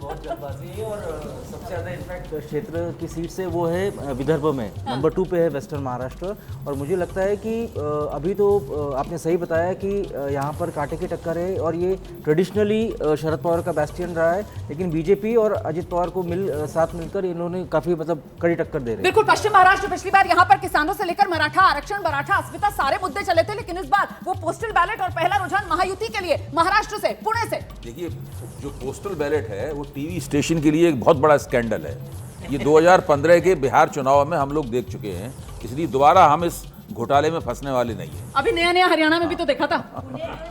बहुत जल्दबाजी है और सबसे ज़्यादा इनफैक्ट क्षेत्र की सीट से वो है विदर्भ में, नंबर 2 पे है वेस्टर्न महाराष्ट्र। और मुझे लगता है कि अभी तो आपने सही बताया कि यहाँ पर कांटे की टक्कर है और ये ट्रेडिशनली शरद पवार का बेस्टियन रहा है, लेकिन बीजेपी और अजित पवार को साथ मिलकर इन्होंने काफ़ी मतलब कड़ी टक्कर दे रहे हैं। बिल्कुल, पश्चिम महाराष्ट्र पिछली बार यहाँ पर किसानों से लेकर मराठा आरक्षण, मराठा अस्मिता सारे मुद्दे चले थे, लेकिन इस बार वो पोस्टल बैलेट और पहला रुझान महायुति के लिए महाराष्ट्र से, पुणे से। देखिए, जो पोस्टल बैलेट है वो टीवी स्टेशन के लिए एक बहुत बड़ा स्कैंडल है। ये 2015 के बिहार चुनाव में हम लोग देख चुके हैं, इसलिए दोबारा हम इस घोटाले में फंसने वाले नहीं है। अभी नया नया हरियाणा में भी तो देखा था।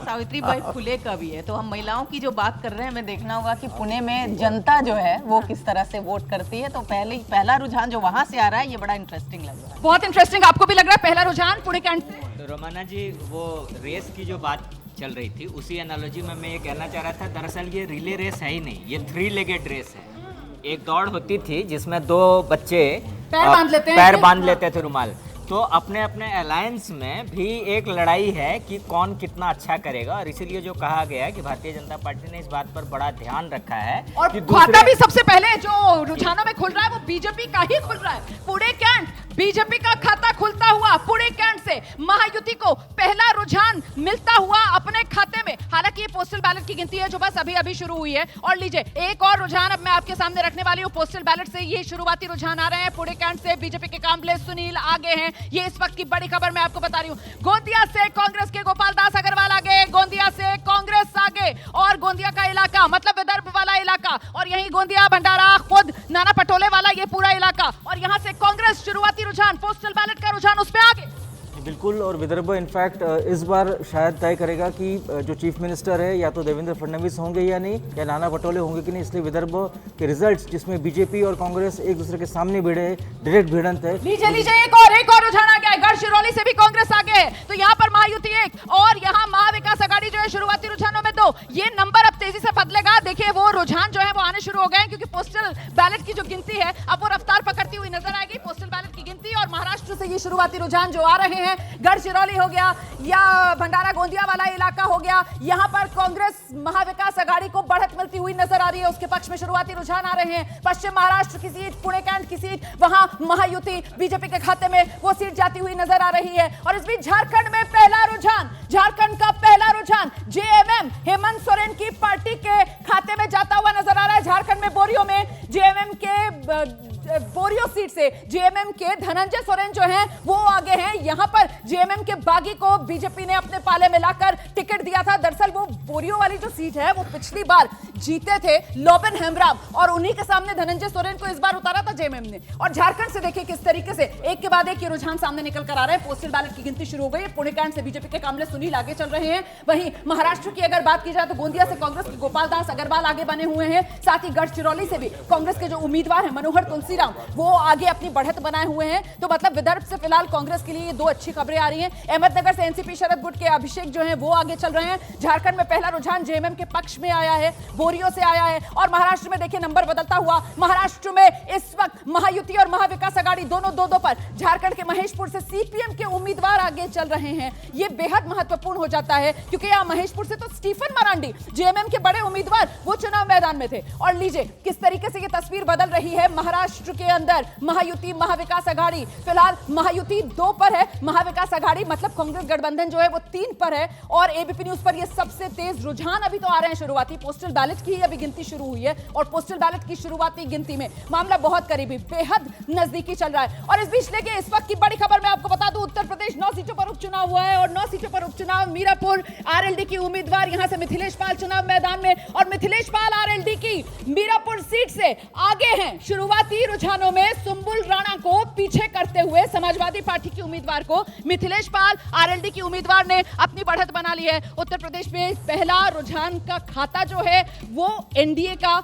सावित्रीबाई फुले का भी है, तो हम महिलाओं की जो बात कर रहे हैं, हमें देखना होगा कि पुणे में जनता जो है वो किस तरह से वोट करती है। तो पहला रुझान जो वहां से आ रहा है, ये बड़ा इंटरेस्टिंग लग रहा है। बहुत इंटरेस्टिंग। आपको भी लग रहा है पहला रुझान पुणे कैंट से? तो रोमाना जी, वो रेस की जो बात चल रही थी, उसी एनालॉजी में मैं ये कहना चाह रहा था, दरअसल ये रिले रेस है ही नहीं, ये 3 लेगेड रेस है। एक दौड़ होती थी जिसमें 2 बच्चे पैर बांध लेते थे रुमाल। तो अपने अपने अलायंस में भी एक लड़ाई है कि कौन कितना अच्छा करेगा, और इसीलिए जो कहा गया है कि भारतीय जनता पार्टी ने इस बात पर बड़ा ध्यान रखा है। और कि खाता भी सबसे पहले जो रुझानों में खुल रहा है वो बीजेपी का ही खुल रहा है। पुणे कैंट, बीजेपी का खाता खुलता हुआ पुणे कैंट से महायुति को पहला रुझान मिलता हुआ अपने खाते में। हालांकि ये पोस्टल बैलेट की गिनती है जो बस अभी अभी शुरू हुई है। और लीजिए एक और रुझान अब मैं आपके सामने रखने वाली हूँ पोस्टल बैलेट से। ये शुरुआती रुझान आ रहे हैं पुणे कैंट से। बीजेपी के कामले सुनील आगे हैं, ये इस वक्त की बड़ी खबर मैं आपको बता रही हूँ। गोंदिया से कांग्रेस के गोपाल दास अग्रवाल आगे, गोंदिया से कांग्रेस आगे, और गोंदिया का इलाका मतलब विदर्भ वाला इलाका, और यही गोंदिया भंडारा खुद नाना पटोले वाला ये पूरा इलाका, और यहाँ से कांग्रेस शुरुआती रुझान पोस्टल बैलेट का रुझान उस पे आगे। बिल्कुल, और विदर्भ इनफैक्ट इस बार शायद तय करेगा कि जो चीफ मिनिस्टर है या तो देवेंद्र फडणवीस होंगे या नहीं, या नाना पटोले होंगे कि नहीं। इसलिए विदर्भ के रिजल्ट्स जिसमें बीजेपी और कांग्रेस एक दूसरे के सामने भिड़े, डायरेक्ट भिड़ंत है। लीजिए एक और रुझान आ गया है। गढ़चिरौली से भी कांग्रेस आगे है, तो यहाँ पर महायुति 1 और यहाँ महाविकास आघाड़ी जो है शुरुआती रुझानों में 2। ये नंबर अब तेजी से बदलेगा। देखिए वो रुझान जो है वो आने शुरू हो गए हैं, क्योंकि पोस्टल बैलेट की जो गिनती है अब वो रफ्तार पकड़ती हुई नजर आएगी। पोस्टल बैलेट की गिनती और महाराष्ट्र से ये शुरुआती रुझान जो आ रहे हैं, गढ़चिरौली हो गया या भंडारा गोंदिया वाला इलाका हो गया, यहाँ पर कांग्रेस महाविकास आघाड़ी को बढ़त मिलती हुई नजर आ रही है। उसके पक्ष में शुरुआती रुझान आ रहे हैं। पश्चिम महाराष्ट्र की सीट, पुणे कैंट की सीट, वहां महायुति बीजेपी के खाते में वो सीट जाती हुई नजर आ रही है। और इस बीच झारखंड में पहला रुझान, झारखंड का पहला रुझान जेएमएम हेमंत सोरेन की पार्टी के खाते में जाता हुआ नजर आ रहा है। झारखंड में बोरियो में जेएमएम के बोरियो सीट से जेएमएम के धनंजय सोरेन जो हैं वो आगे हैं। यहां पर जेएमएम के बागी को बीजेपी ने अपने पाले में लाकर टिकट दिया था। दरअसल वो बोरियो वाली जो सीट है वो पिछली बार जीते थे लोबन हेम्ब्राम, और उन्हीं के सामने धनंजय सोरेन को इस बार उतारा था जेएमएम ने। और झारखंड से देखिए किस तरीके से एक के बाद एक ये रुझान सामने निकल कर आ रहे हैं। पोस्टल बैलेट की गिनती शुरू हो गई है। पुणे कैंट से बीजेपी के कामले सुनील आगे चल रहे हैं। वहीं महाराष्ट्र की अगर बात की जाए तो गोंदिया से कांग्रेस के गोपाल दास अग्रवाल आगे बने हुए हैं। साथ ही गढ़चिरौली से भी कांग्रेस के जो उम्मीदवार हैं मनोहर तुलसीराम वो आगे अपनी बढ़त बनाए हुए हैं। तो मतलब विदर्भ से फिलहाल कांग्रेस के लिए ये 2 अच्छी खबरें आ रही हैं। अहमदनगर से एनसीपी शरद गुट के अभिषेक जो हैं वो आगे चल रहे हैं। झारखंड में पहला रुझान जेएमएम के पक्ष में आया है, बोरियो से आया है। और महाराष्ट्र में देखिए नंबर बदलता हुआ, महाराष्ट्र में इस वक्त महायुति और महाविकास आघाड़ी दोनों 2-2 पर। झारखंड के महेशपुर से सीपीएम के उम्मीदवार आगे चल रहे हैं। ये बेहद महत्वपूर्ण हो जाता है, क्योंकि यहां महेशपुर से तो स्टीफन मरांडी जेएमएम के बड़े उम्मीदवार वो चुनाव मैदान में थे। और लीजिए किस तरीके से ये तस्वीर बदल रही है महाराष्ट्र के अंदर। महायुति महाविकास आघाड़ी, फिलहाल महायुति 2 पर है, महाविकास आघाड़ी मतलब कांग्रेस गठबंधन जो है वो 3 पर है। और एबीपी न्यूज पर ये सबसे तेज रुझान अभी तो आ रहे हैं शुरुआती। पोस्टल बैलेट की ही अभी गिनती शुरू हुई है, और पोस्टल बैलेट की शुरुआती गिनती में मामला बहुत करीबी, बेहद नजदीकी चल रहा है। और इस बीच लेके इस वक्त की बड़ी खबर मैं आपको बता दूं, उत्तर प्रदेश 9 सीटों पर उपचुनाव हुआ है, और 9 सीटों पर उपचुनाव। मीरापुर आरएलडी की उम्मीदवार यहां से मिथिलेश पाल चुनाव मैदान में, और मिथिलेश पाल आरएलडी की मीरापुर सीट से आगे हैं। शुरुआती रुझानों में सुंबुल राणा को पीछे करते हुए समाजवादी पार्टी की उम्मीदवार को मिथिलेश पाल आरएलडी की उम्मीदवार ने अपनी बढ़त बना ली है। उत्तर प्रदेश में पहला रुझान का खाता जो है वो एनडीए का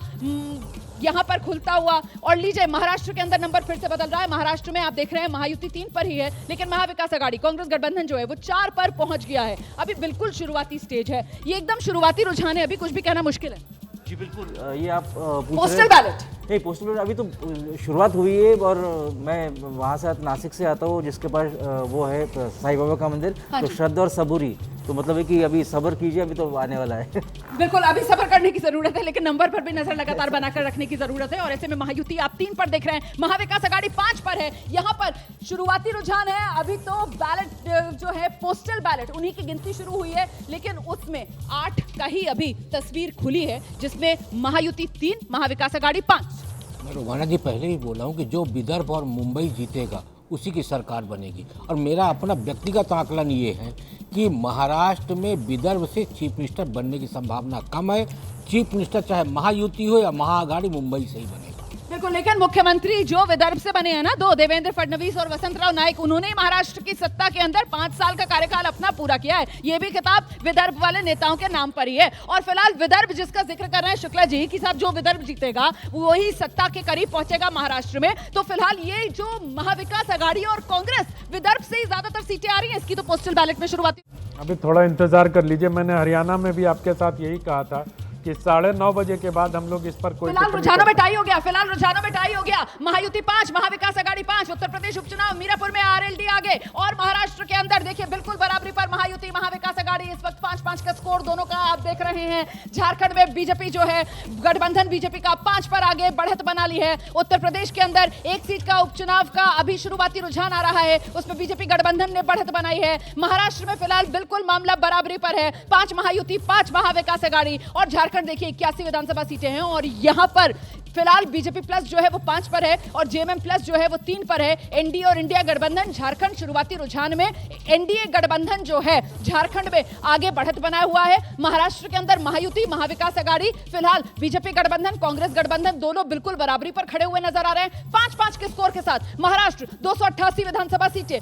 यहां पर खुलता हुआ। और लीजिए महाराष्ट्र के अंदर नंबर फिर से बदल रहा है। महाराष्ट्र में आप देख रहे हैं महायुति 3 पर ही है, लेकिन महाविकास आघाड़ी कांग्रेस गठबंधन जो है वो 4 पर पहुंच गया है। अभी बिल्कुल शुरुआती स्टेज है, ये एकदम शुरुआती रुझान है, अभी कुछ भी कहना मुश्किल है। जी बिल्कुल, ये आप पूछ पोस्टल रहे बैलेट नहीं, पोस्टल बैलेट अभी तो शुरुआत हुई है और मैं वहाँ से नासिक से आता हूँ जिसके पास वो है साईं बाबा का मंदिर, तो श्रद्धा और सबूरी, तो मतलब है कि अभी सब्र कीजिए, अभी तो आने वाला है। बिल्कुल, अभी सब्र करने की जरूरत है, लेकिन नंबर पर भी नजर लगातार बनाकर रखने की जरूरत है। और ऐसे में महायुति आप 3 पर देख रहे हैं, महाविकास आघाड़ी 5 पर है। यहाँ पर शुरुआती रुझान है, अभी तो बैलेट जो है पोस्टल बैलेट उन्हीं की गिनती शुरू हुई है, लेकिन उसमें 8 का ही अभी तस्वीर खुली है, जिसमें महायुति 3, महाविकास आघाड़ी 5। मैं रोमाना जी पहले ही बोला हूँ कि जो विदर्भ और मुंबई जीतेगा उसी की सरकार बनेगी। और मेरा अपना व्यक्तिगत आकलन ये है कि महाराष्ट्र में विदर्भ से चीफ मिनिस्टर बनने की संभावना कम है। चीफ मिनिस्टर चाहे महायुति हो या महाआघाड़ी, मुंबई से ही बनेगा। बिल्कुल, लेकिन मुख्यमंत्री जो विदर्भ से बने हैं ना, 2 देवेंद्र फडणवीस और वसंतराव नायक, उन्होंने महाराष्ट्र की सत्ता के अंदर 5 साल का कार्यकाल अपना पूरा किया है। ये भी खिताब विदर्भ वाले नेताओं के नाम पर ही है। और फिलहाल विदर्भ जिसका जिक्र कर रहे हैं शुक्ला जी कि साहब, जो विदर्भ जीतेगा वही सत्ता के करीब पहुंचेगा महाराष्ट्र में। तो फिलहाल ये जो महाविकास आघाड़ी और कांग्रेस, विदर्भ से ही ज्यादातर सीटें आ रही हैं, इसकी तो पोस्टल बैलेट में शुरुआती। अभी थोड़ा इंतजार कर लीजिए, मैंने हरियाणा में भी आपके साथ यही कहा था कि 9:30 बजे के बाद हम लोग इस पर कोई फिलहाल रुझानों में टाई हो गया, फिलहाल रुझानों में टाई हो गया। महायुति 5, महाविकास आघाड़ी 5। उत्तर प्रदेश उपचुनाव, मीरापुर में आरएलडी आगे, और महाराष्ट्र के अंदर देखिए बिल्कुल बराबरी पर महायुति, महाविकास आघाड़ी। इस वक्त 5-5 का स्कोर दोनों का आप देख रहे हैं। झारखंड में बीजेपी जो है, गठबंधन बीजेपी का 5 पर आगे बढ़त बना ली है। उत्तर प्रदेश के अंदर 1 सीट का उपचुनाव का अभी शुरुआती रुझान आ रहा है, उसमें बीजेपी गठबंधन ने बढ़त बनाई है। महाराष्ट्र में फिलहाल बिल्कुल मामला बराबरी पर है, 5 महायुति 5 महाविकास आघाड़ी। और झारखंड देखिए 81 विधानसभा सीटें हैं, और यहां पर फिलहाल बीजेपी प्लस जो है वो 5 पर है और जेएमएम प्लस जो है वो 3 पर है। एनडीए और इंडिया गठबंधन, झारखंड शुरुआती रुझान में एनडीए गठबंधन जो है झारखंड में आगे बढ़त बनाया हुआ है। महाराष्ट्र के अंदर महायुति, महाविकास आघाड़ी, फिलहाल बीजेपी गठबंधन, कांग्रेस गठबंधन दोनों बिल्कुल बराबरी पर खड़े हुए नजर आ रहे हैं। 5-5 के स्कोर के साथ महाराष्ट्र 288 विधानसभा सीटें।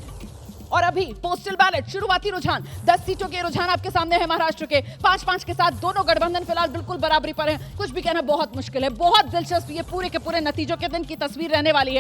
और अभी पोस्टल बैलेट शुरुआती रुझान, 10 सीटों के रुझान आपके सामने है महाराष्ट्र के। 5-5 के साथ दोनों गठबंधन फिलहाल बिल्कुल बराबरी पर हैं। कुछ भी कहना बहुत मुश्किल है। बहुत दिलचस्प ये पूरे के पूरे नतीजों के दिन की तस्वीर रहने वाली है।